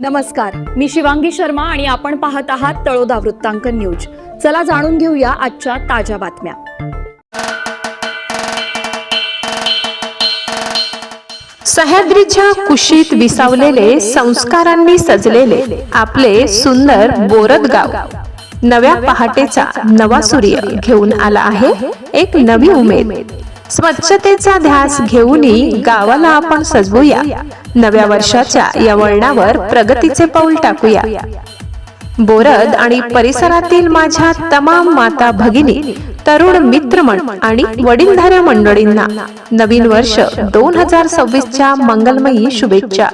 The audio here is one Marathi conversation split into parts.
नमस्कार, मी शिवांगी शर्मा आणि आपण पाहत आहात तळोदा वृत्तांकन न्यूज। चला जाणून घेऊया आजच्या ताज्या बातम्या। सह्याद्रीच्या कुशीत विसावलेले संस्कारांनी सजलेले आपले सुंदर बोरद गाव नव्या पहाटेचा नवा सूर्य घेऊन आला आहे। एक नवी उमेद, स्वच्छतेचा ध्यास घेऊनही गावाला आपण सजवूया। नव्या वर्षाच्या या वळणावर प्रगतीचे पाऊल टाकूया। बोरद आणि परिसरातील माझ्या तमाम माता भगिनी, तरुण मित्रमंडळ आणि वडीलधाऱ्या मंडळींना नवीन वर्ष 2026च्या मंगलमयी शुभेच्छा।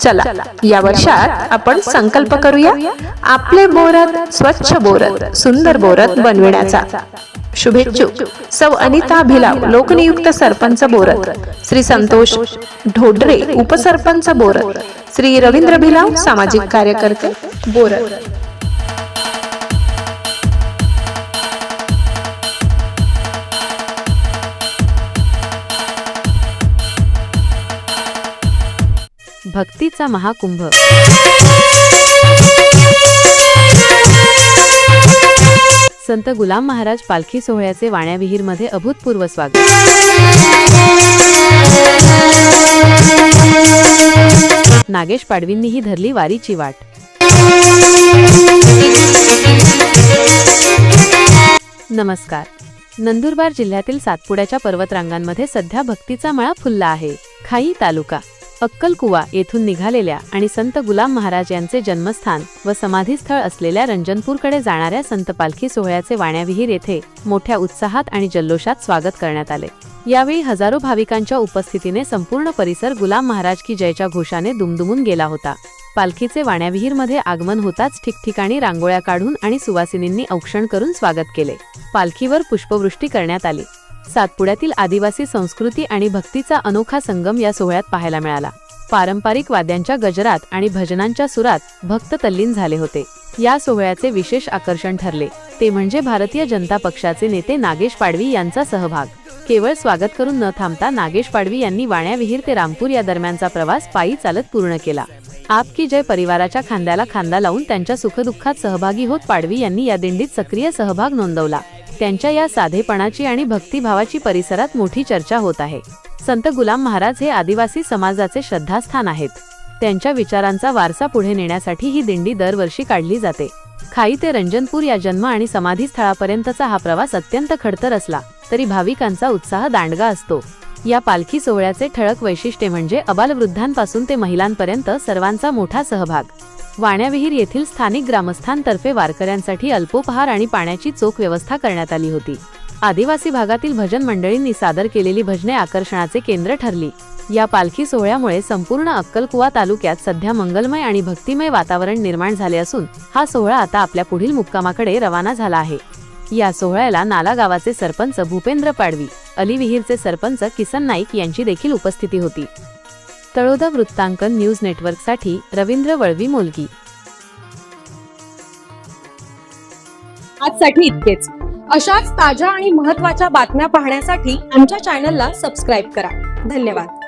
चला या वर्षात आपण संकल्प करूया आपले बोरद स्वच्छ बोरद, सुंदर बोरद बनविण्याचा। शुभेच्छुक सौ अनिता भिलाव, लोकनियुक्त सरपंच बोरद, श्री संतोष ढोडरे, उपसरपंच बोरद, श्री रवींद्र भिलाव, सामाजिक कार्यकर्ते बोरद। भक्तीचा महाकुंभ। संत गुलाम महाराज पालखी सोहळ्याचे वाण्याविहीर मध्ये अभूतपूर्व स्वागत। नागेश पाडवींनीही धरली वारीची वाट। नमस्कार, नंदुरबार जिल्ह्यातील सातपुड्याच्या पर्वतरांगांमध्ये सध्या भक्तीचा मळा फुलला आहे। खाई तालुका अक्कलकुवा येथून निघालेल्या आणि संत गुलाम महाराज यांचे जन्मस्थान व समाधीस्थळ असलेल्या रंजनपूरकडे जाणाऱ्या संत पालखी सोहळ्याचे वाण्याविहीर येथे मोठ्या उत्साहात आणि जल्लोषात स्वागत करण्यात आले। यावेळी हजारो भाविकांच्या उपस्थितीने संपूर्ण परिसर गुलाम महाराज की जयच्या घोषाने दुमदुमून गेला होता। पालखीचे वाण्याविहीर मध्ये आगमन होताच ठिकठिकाणी रांगोळ्या काढून आणि सुवासिनींनी औक्षण करून स्वागत केले। पालखीवर पुष्पवृष्टी करण्यात आली। सातपुड्यातील आदिवासी संस्कृती आणि भक्तीचा अनोखा संगम या सोहळ्यात पाहायला मिळाला। पारंपरिक वाद्यांच्या गजरात आणि भजनांच्या सुरात भक्त तल्लीन झाले होते। या सोहळ्याचे विशेष आकर्षण ठरले ते म्हणजे भारतीय जनता पक्षाचे नेते नागेश पाडवी यांचा सहभाग। केवळ स्वागत करून न थांबता नागेश पाडवी यांनी वाण्याविहीर ते रामपूर या दरम्यानचा प्रवास पायी चालत पूर्ण केला। आप की जय परिवाराच्या खांद्याला खांदा लावून त्यांच्या सुखदुःखात सहभागी होत पाडवी यांनी या दिंडीत सक्रिय सहभाग नोंदवला। त्यांच्या या साधेपणाची आणि भक्तिभावाची परिसरात मोठी चर्चा होत आहे। संत गुलाम महाराज हे आदिवासी समाजाचे श्रद्धास्थान आहेत। त्यांच्या विचारांचा वारसा पुढे नेण्यासाठी ही दिंडी दरवर्षी काढली जाते। खाई ते रंजनपूर या जन्म आणि समाधी स्थळापर्यंतचा हा प्रवास अत्यंत खडतर असला तरी भाविकांचा उत्साह दांडगा असतो। या पालखी सोहळ्याचे ठळक वैशिष्ट्य म्हणजे अबालवृद्धांपासून ते महिलांपर्यंत सर्वांचा मोठा सहभाग। वाण्याविहीर येथील स्थानिक ग्रामस्थांतर्फे वारकऱ्यांसाठी अल्पोपहार आणि पाण्याची चोख व्यवस्था करण्यात आली होती। आदिवासी भागातील भजन मंडळींनी सादर केलेली भजने आकर्षणाचे केंद्र ठरली। या पालखी सोहळ्यामुळे संपूर्ण अक्कलकुवा तालुक्यात सध्या मंगलमय आणि भक्तिमय वातावरण निर्माण झाले असून हा सोहळा आता आपल्या पुढील मुक्कामाकडे रवाना झाला आहे। या सोहळ्याला नाला गावाचे सरपंच भूपेंद्र पाडवी, अलीविहीरचे सरपंच किसन नाईक यांची देखील उपस्थिती होती। तळोदा वृत्तांकन न्यूज नेटवर्कसाठी रवींद्र वळवी मोलगी। आजसाठी इतकेच। अशाच ताज्या आणि महत्त्वाच्या बातम्या पाहण्यासाठी आमच्या चॅनलला सबस्क्राइब करा। धन्यवाद।